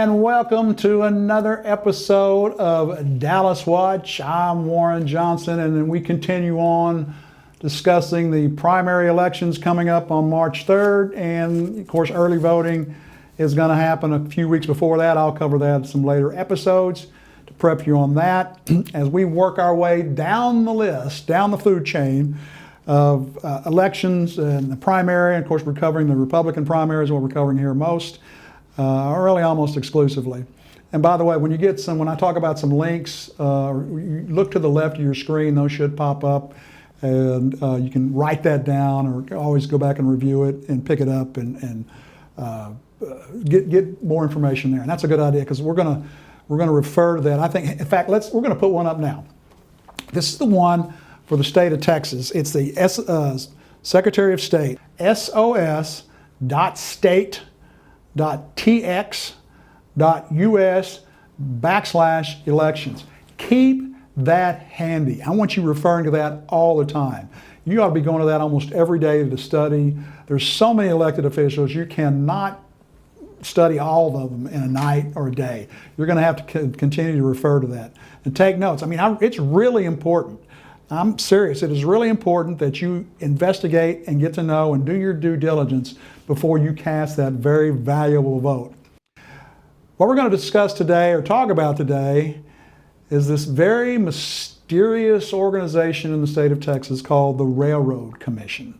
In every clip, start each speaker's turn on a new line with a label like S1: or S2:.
S1: and welcome to another episode of Dallas Watch. I'm Warren Johnson, and we continue on discussing the primary elections coming up on March 3rd, and of course early voting is going to happen a few weeks before that. I'll cover that in some later episodes to prep you on that as we work our way down the list, down the food chain of elections and the primary. And of course, we're covering the Republican primary is what we're covering here most, really almost exclusively. And by the way, when I talk about some links, you look to the left of your screen, those should pop up, and you can write that down or always go back and review it and pick it up and get more information there. And that's a good idea because we're gonna refer to that. I think, in fact, we're gonna put one up now. This is the one for the state of Texas. It's the Secretary of State, sos.state.tx.us/elections. Keep that handy. I want you referring to that all the time. You ought to be going to that almost every day to study. There's so many elected officials, you cannot study all of them in a night or a day. You're going to have to continue to refer to that and take notes. I mean, it's really important. I'm serious. It is really important that you investigate and get to know and do your due diligence before you cast that very valuable vote. What we're going to discuss today or talk about today is this very mysterious organization in the state of Texas called the Railroad Commission.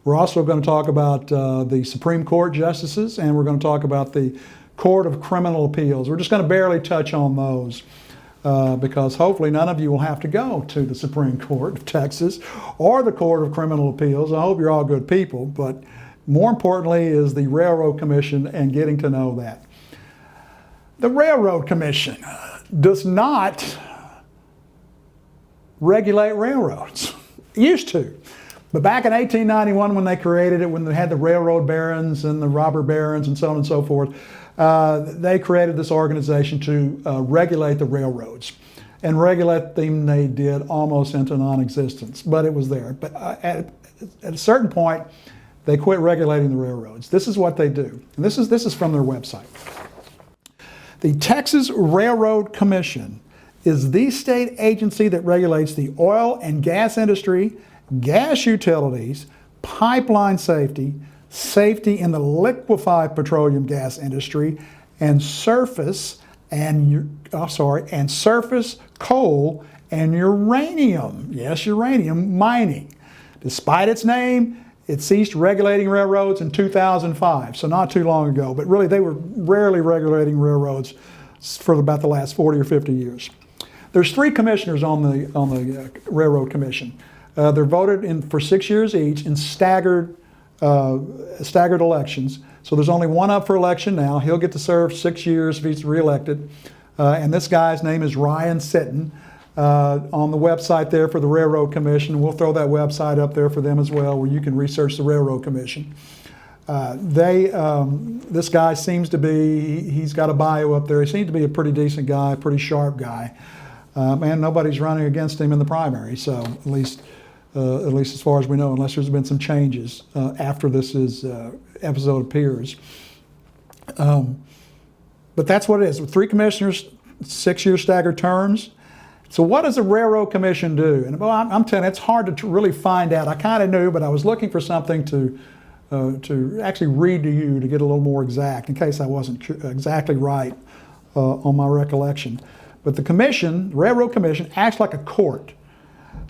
S1: We're also going to talk about the Supreme Court justices, and we're going to talk about the Court of Criminal Appeals. We're just going to barely touch on those. Because hopefully none of you will have to go to the Supreme Court of Texas or the Court of Criminal Appeals. I hope you're all good people, but more importantly is the Railroad Commission and getting to know that. The Railroad Commission does not regulate railroads. It used to. But back in 1891 when they created it, when they had the railroad barons and the robber barons and so on and so forth, they created this organization to regulate the railroads. And regulate them they did almost into non-existence, but it was there. But at a certain point, they quit regulating the railroads. This is what they do. And this is from their website. The Texas Railroad Commission is the state agency that regulates the oil and gas industry, gas utilities, pipeline safety, safety in the liquefied petroleum gas industry, and surface coal and uranium. Yes, uranium mining. Despite its name, it ceased regulating railroads in 2005, so not too long ago. But really, they were rarely regulating railroads for about the last 40 or 50 years. There's 3 commissioners on the Railroad Commission. They're voted in for 6 years each in staggered elections. So there's only one up for election now. He'll get to serve 6 years if he's reelected. And this guy's name is Ryan Sitton. On the website there for the Railroad Commission, we'll throw that website up there for them as well, where you can research the Railroad Commission. This guy seems to be, he's got a bio up there. He seems to be a pretty decent guy, pretty sharp guy. And nobody's running against him in the primary, so at least as far as we know, unless there's been some changes after this episode appears. But that's what it is. With 3 commissioners, 6-year staggered terms. So what does the Railroad Commission do? And well, I'm telling you, it's hard to really find out. I kind of knew, but I was looking for something to actually read to you to get a little more exact, in case I wasn't exactly right on my recollection. But the Railroad Commission, acts like a court.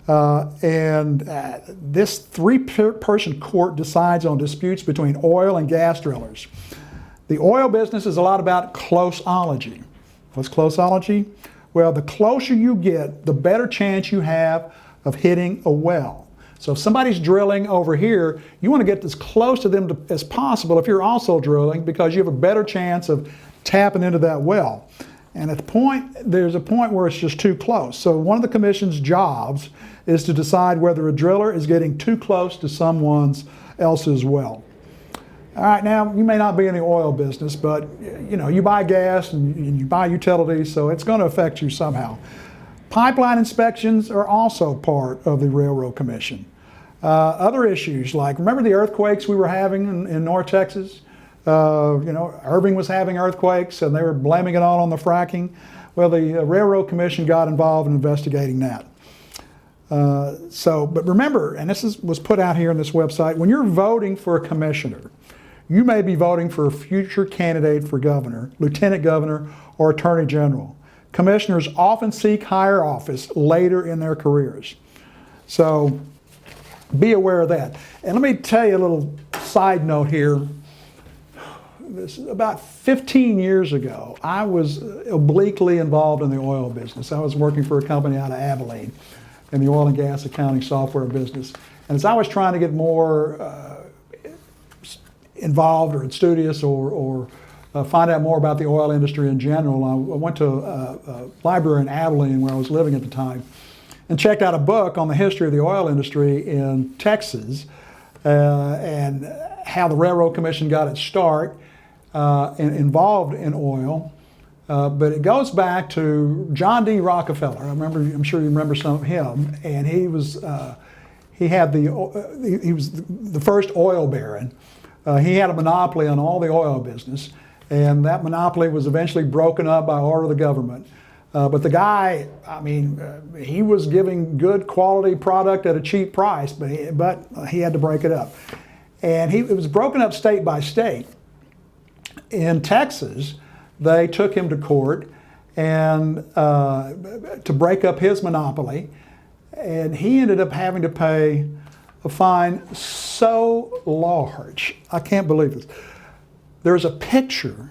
S1: This 3-person court decides on disputes between oil and gas drillers. The oil business is a lot about closeology. What's closeology? Well, the closer you get, the better chance you have of hitting a well. So if somebody's drilling over here, you want to get as close to them as possible if you're also drilling, because you have a better chance of tapping into that well. And there's a point where it's just too close. So one of the commission's jobs is to decide whether a driller is getting too close to someone else's well. All right, now you may not be in the oil business, but you buy gas and you buy utilities, so it's going to affect you somehow. Pipeline inspections are also part of the Railroad Commission. Other issues like, remember the earthquakes we were having in North Texas? Irving was having earthquakes and they were blaming it all on the fracking. Well, the Railroad Commission got involved in investigating that. But remember, and was put out here on this website, when you're voting for a commissioner, you may be voting for a future candidate for governor, lieutenant governor, or attorney general. Commissioners often seek higher office later in their careers. So be aware of that. And let me tell you a little side note here. About 15 years ago, I was obliquely involved in the oil business. I was working for a company out of Abilene in the oil and gas accounting software business. And as I was trying to get more involved or studious or find out more about the oil industry in general, I went to a library in Abilene where I was living at the time and checked out a book on the history of the oil industry in Texas and how the Railroad Commission got its start involved in oil. But it goes back to John D. Rockefeller. I'm sure you remember some of him, and he was the first oil baron. He had a monopoly on all the oil business, and that monopoly was eventually broken up by order of the government. But the guy, he was giving good quality product at a cheap price, but he had to break it up. And it was broken up state by state. In Texas, they took him to court and to break up his monopoly, and he ended up having to pay a fine so large. I can't believe this. There's a picture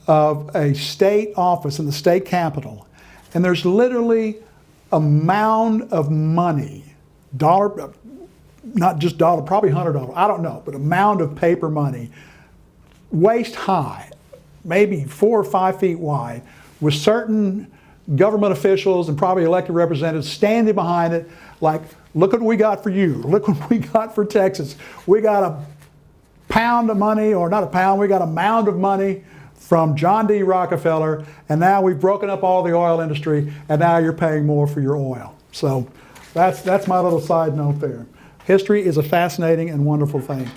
S1: of a state office in the state capitol, and there's literally a mound of money, not just dollar, probably $100, I don't know, but a mound of paper money, waist high, maybe 4 or 5 feet wide, with certain government officials and probably elected representatives standing behind it like, look what we got for you, look what we got for Texas. We got a pound of money, or not a pound, we got a mound of money from John D. Rockefeller, and now we've broken up all the oil industry, and now you're paying more for your oil. So that's my little side note there. History is a fascinating and wonderful thing.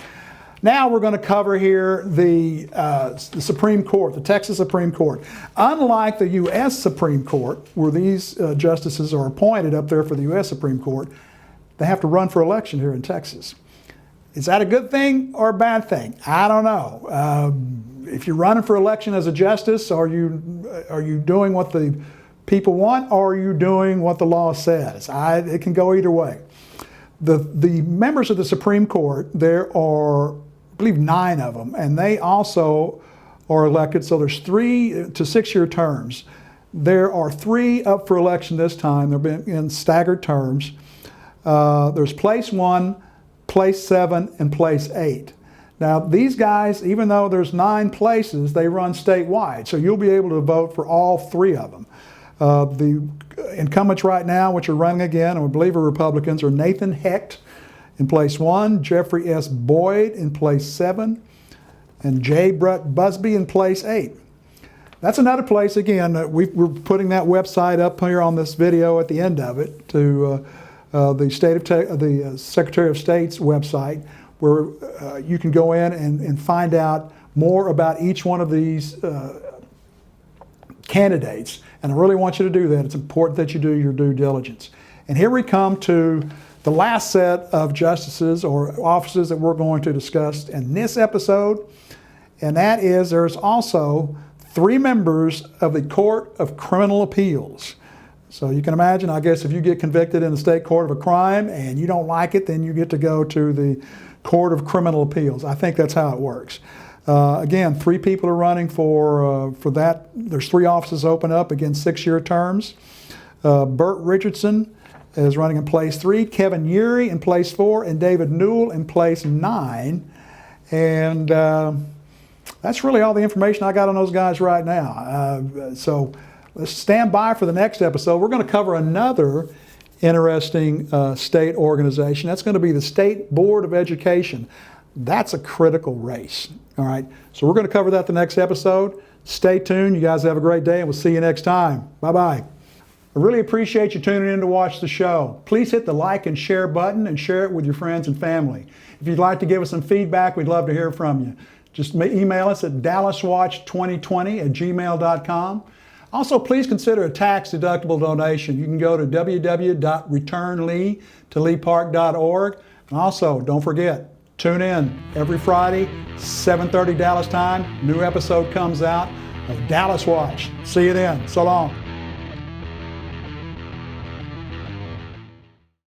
S1: Now we're going to cover here the Supreme Court, the Texas Supreme Court. Unlike the U.S. Supreme Court, where these justices are appointed up there for the U.S. Supreme Court, they have to run for election here in Texas. Is that a good thing or a bad thing? I don't know. If you're running for election as a justice, are you doing what the people want, or are you doing what the law says? It can go either way. The members of the Supreme Court, there are, I believe, 9 of them, and they also are elected, so there's 3 to 6 year terms. There are 3 up for election this time. They've been in staggered terms. There's place 1, place 7, and place 8. Now these guys, even though there's 9 places, they run statewide, so you'll be able to vote for all 3 of them. The incumbents right now, which are running again, and I believe are Republicans, are Nathan Hecht in place 1, Jeffrey S. Boyd in place 7, and J. Brett Busby in place 8. That's another place, again, we're putting that website up here on this video at the end of it to the Secretary of State's website, where you can go in and find out more about each one of these candidates. And I really want you to do that. It's important that you do your due diligence. And here we come to the last set of justices or offices that we're going to discuss in this episode. And that is, there's also 3 members of the Court of Criminal Appeals. So you can imagine, I guess, if you get convicted in the state court of a crime and you don't like it, then you get to go to the Court of Criminal Appeals. I think that's how it works. Again, 3 people are running for that. There's 3 offices open up, again, 6 year terms. Burt Richardson is running in place 3, Kevin Urey in place 4, and David Newell in place 9. And that's really all the information I got on those guys right now. So let's stand by for the next episode. We're going to cover another interesting state organization. That's going to be the State Board of Education. That's a critical race. All right, so we're going to cover that the next episode. Stay tuned. You guys have a great day, and we'll see you next time. Bye-bye. I really appreciate you tuning in to watch the show. Please hit the like and share button and share it with your friends and family. If you'd like to give us some feedback, we'd love to hear from you. Just email us at dallaswatch2020@gmail.com. Also, please consider a tax-deductible donation. You can go to www.returnlee.org. And also, don't forget, tune in every Friday, 7:30 Dallas time. New episode comes out of Dallas Watch. See you then. So long.